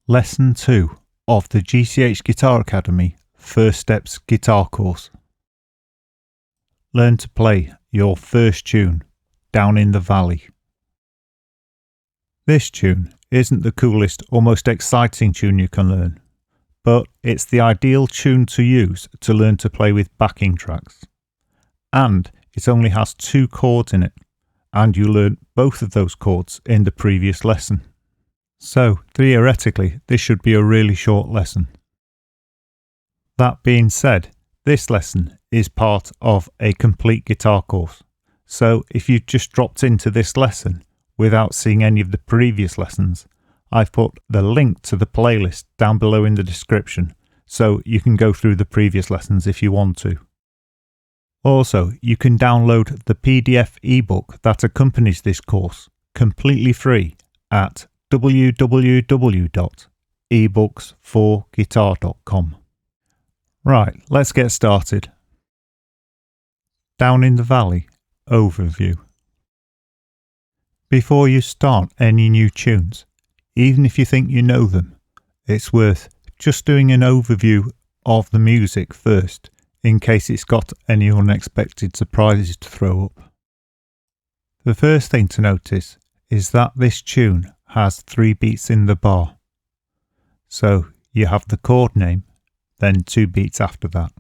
Lesson 2 of the GCH Guitar Academy First Steps Guitar Course. Learn to play your first tune, Down in the Valley. This tune isn't the coolest or most exciting tune you can learn, but it's the ideal tune to use to learn to play with backing tracks. And it only has 2 chords in it, and you learned both of those chords in the previous lesson. So, theoretically, this should be a really short lesson. That being said, this lesson is part of a complete guitar course. So, if you just dropped into this lesson without seeing any of the previous lessons, I've put the link to the playlist down below in the description, so you can go through the previous lessons if you want to. Also, you can download the PDF eBook that accompanies this course completely free at www.ebooks4guitar.com. Right, let's get started. Down in the Valley Overview. Before you start any new tunes, even if you think you know them, it's worth just doing an overview of the music first, in case it's got any unexpected surprises to throw up. The first thing to notice is that this tune has 3 beats in the bar. So you have the chord name, then 2 beats after that.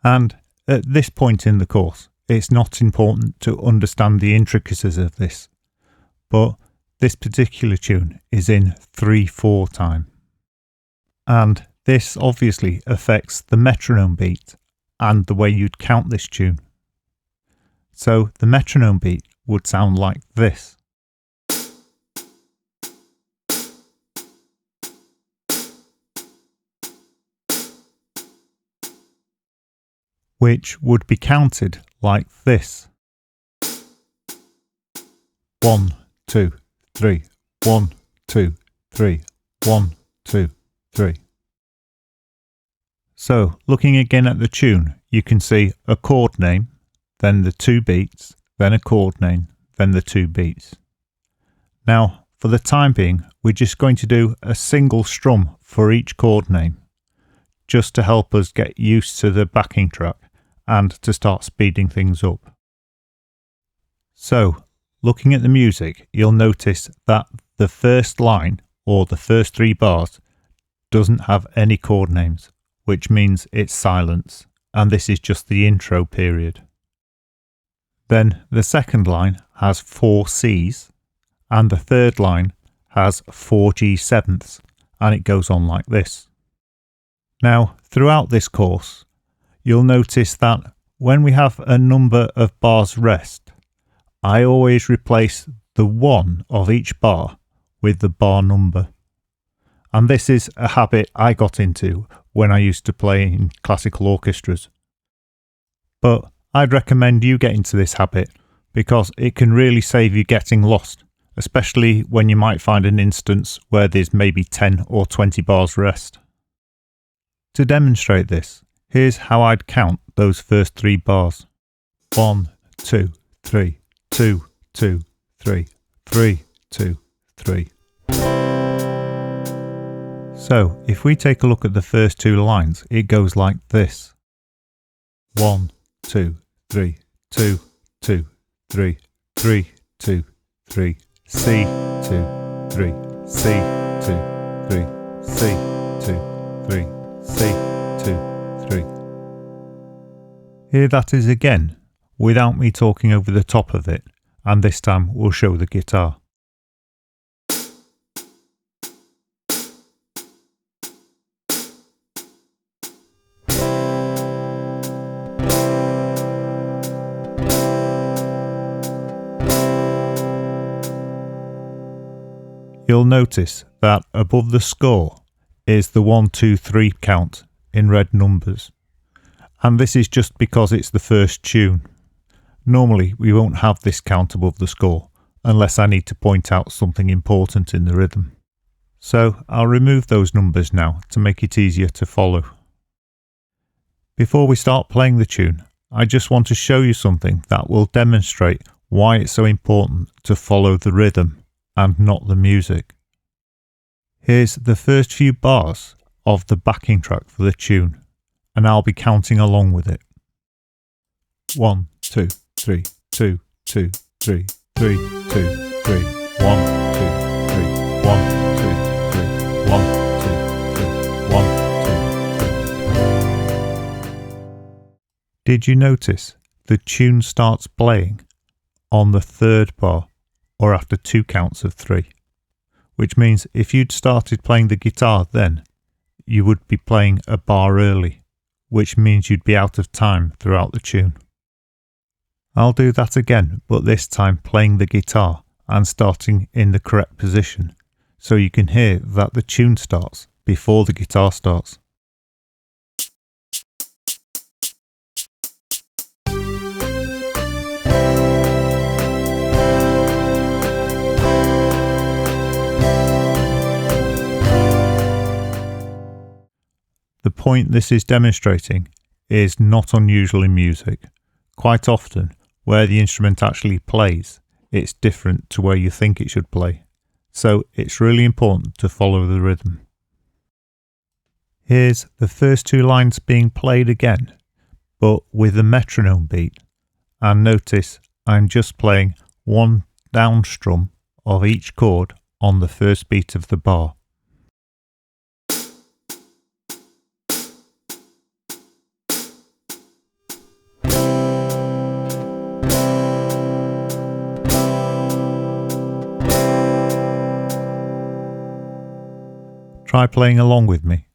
And at this point in the course, it's not important to understand the intricacies of this, but this particular tune is in 3/4 time. And this obviously affects the metronome beat and the way you'd count this tune. So the metronome beat would sound like this. Which would be counted like this. 1, 2, 3, 1, 2, 3, 1, 2, 3. So, looking again at the tune, you can see a chord name, then the 2 beats, then a chord name, then the 2 beats. Now, for the time being, we're just going to do a single strum for each chord name, just to help us get used to the backing track and to start speeding things up. So, looking at the music, you'll notice that the first line, or the first 3 bars, doesn't have any chord names, which means it's silence, and this is just the intro period. Then the second line has 4 C's, and the third line has 4 G7ths, and it goes on like this. Now, throughout this course, you'll notice that when we have a number of bars rest, I always replace the 1 of each bar with the bar number. And this is a habit I got into when I used to play in classical orchestras. But I'd recommend you get into this habit because it can really save you getting lost, especially when you might find an instance where there's maybe 10 or 20 bars rest. To demonstrate this, here's how I'd count those first 3 bars. 1, 2, 3, 2, 2, 3, 3, 2, 3. So, if we take a look at the first 2 lines, it goes like this. 1, 2, 3, 2, 2, 3, 3, 2, 3, C, 2, 3, C, 2, 3, C, 2, 3, C, 2, 3. Here that is again, without me talking over the top of it, and this time we'll show the guitar. You'll notice that above the score is the 1, 2, 3 count in red numbers. And this is just because it's the first tune. Normally we won't have this count above the score unless I need to point out something important in the rhythm. So I'll remove those numbers now to make it easier to follow. Before we start playing the tune, I just want to show you something that will demonstrate why it's so important to follow the rhythm and not the music. Here's the first few bars of the backing track for the tune, and I'll be counting along with it. 1, 2, 3, 2, 2, 3, 3, 2, 3, 1, 2, 3, 1, 2, 3, 1, 2, 3, 1, 2, 3. Did you notice the tune starts playing on the third bar or after 2 counts of 3? Which means if you'd started playing the guitar then, you would be playing a bar early, which means you'd be out of time throughout the tune. I'll do that again, but this time playing the guitar and starting in the correct position, so you can hear that the tune starts before the guitar starts. The point this is demonstrating is not unusual in music. Quite often, where the instrument actually plays, it's different to where you think it should play. So it's really important to follow the rhythm. Here's the first 2 lines being played again, but with a metronome beat. And notice I'm just playing 1 down strum of each chord on the first beat of the bar. Try playing along with me.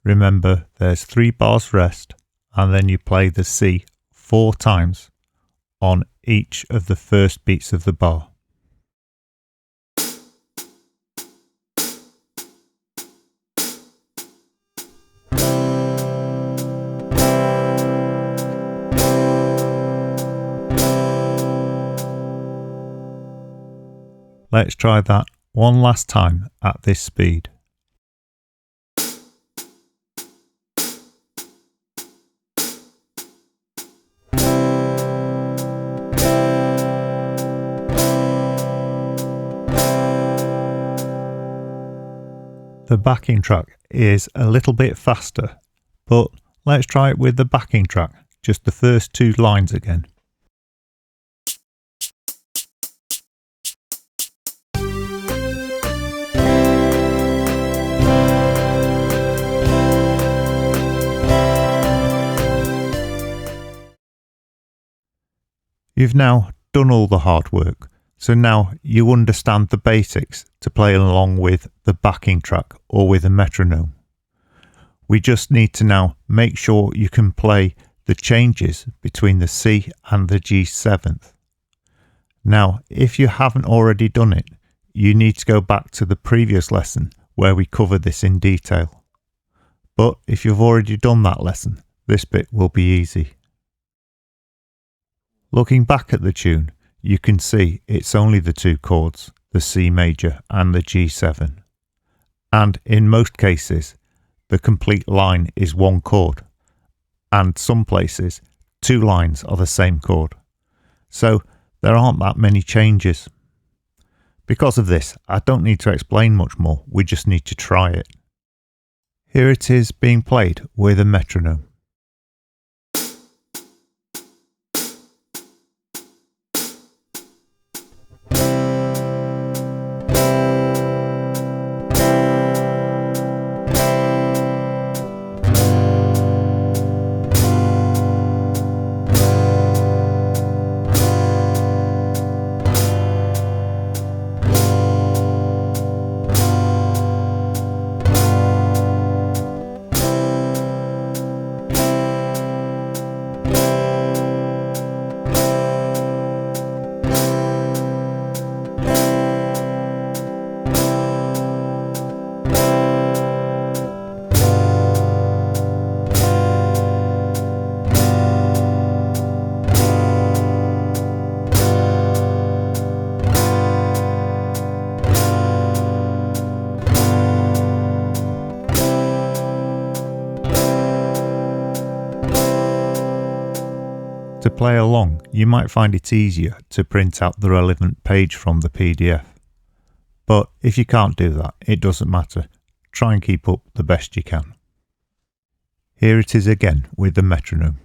Remember, there's 3 bars rest, and then you play the C 4 times on each of the first beats of the bar. Let's try that one last time at this speed. The backing track is a little bit faster, but let's try it with the backing track, just the first 2 lines again. You've now done all the hard work, so now you understand the basics to play along with the backing track or with a metronome. We just need to now make sure you can play the changes between the C and the G7th. Now, if you haven't already done it, you need to go back to the previous lesson where we covered this in detail. But if you've already done that lesson, this bit will be easy. Looking back at the tune, you can see it's only the 2 chords, the C major and the G7. And in most cases, the complete line is 1 chord. And some places, 2 lines are the same chord. So there aren't that many changes. Because of this, I don't need to explain much more, we just need to try it. Here it is being played with a metronome. To play along, you might find it easier to print out the relevant page from the PDF. But if you can't do that, it doesn't matter. try and keep up the best you can. Here it is again with the metronome.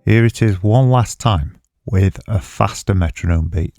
Here it is one last time with a faster metronome beat.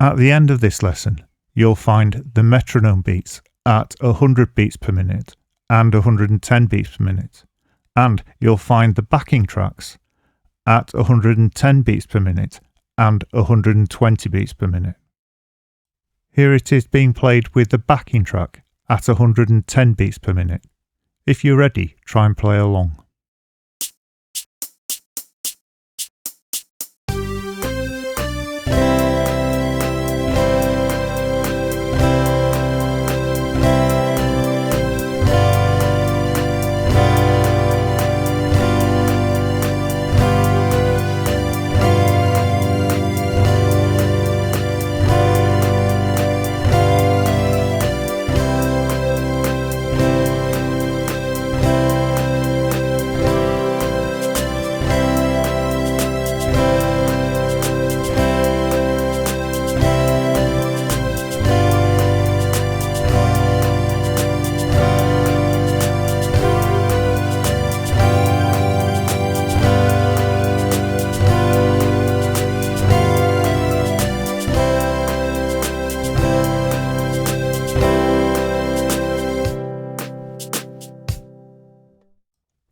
At the end of this lesson, you'll find the metronome beats at 100 beats per minute and 110 beats per minute, and you'll find the backing tracks at 110 beats per minute and 120 beats per minute. Here it is being played with the backing track at 110 beats per minute. If you're ready, try and play along.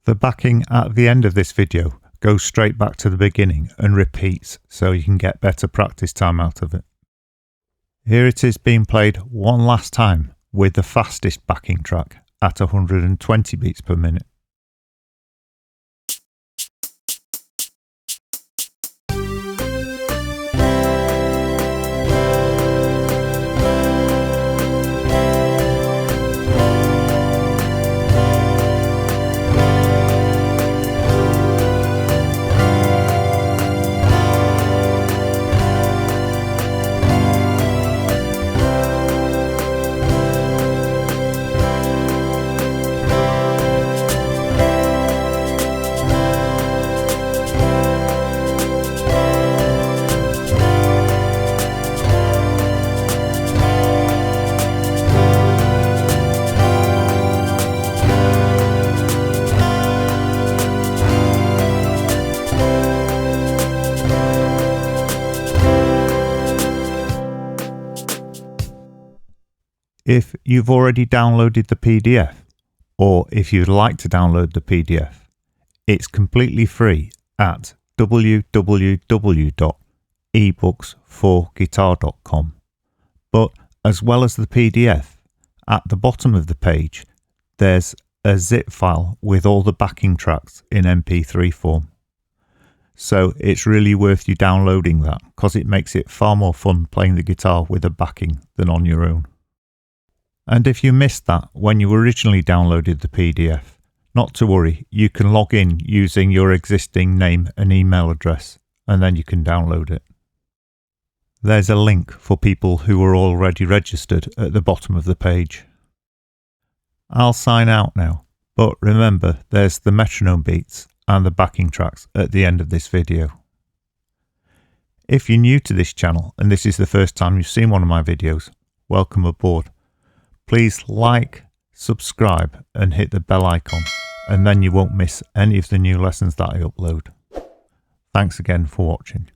The backing at the end of this video goes straight back to the beginning and repeats so you can get better practice time out of it. Here it is being played one last time with the fastest backing track at 120 beats per minute. If you've already downloaded the PDF, or if you'd like to download the PDF, it's completely free at www.ebooksforguitar.com. But as well as the PDF, At the bottom of the page, there's a zip file with all the backing tracks in MP3 form. So it's really worth you downloading that, because it makes it far more fun playing the guitar with a backing than on your own. And if you missed that when you originally downloaded the PDF, not to worry, you can log in using your existing name and email address, and then you can download it. There's a link for people who are already registered at the bottom of the page. I'll sign out now, but remember there's the metronome beats and the backing tracks at the end of this video. If you're new to this channel and this is the first time you've seen one of my videos, welcome aboard. Please like, subscribe and hit the bell icon, and then you won't miss any of the new lessons that I upload. Thanks again for watching.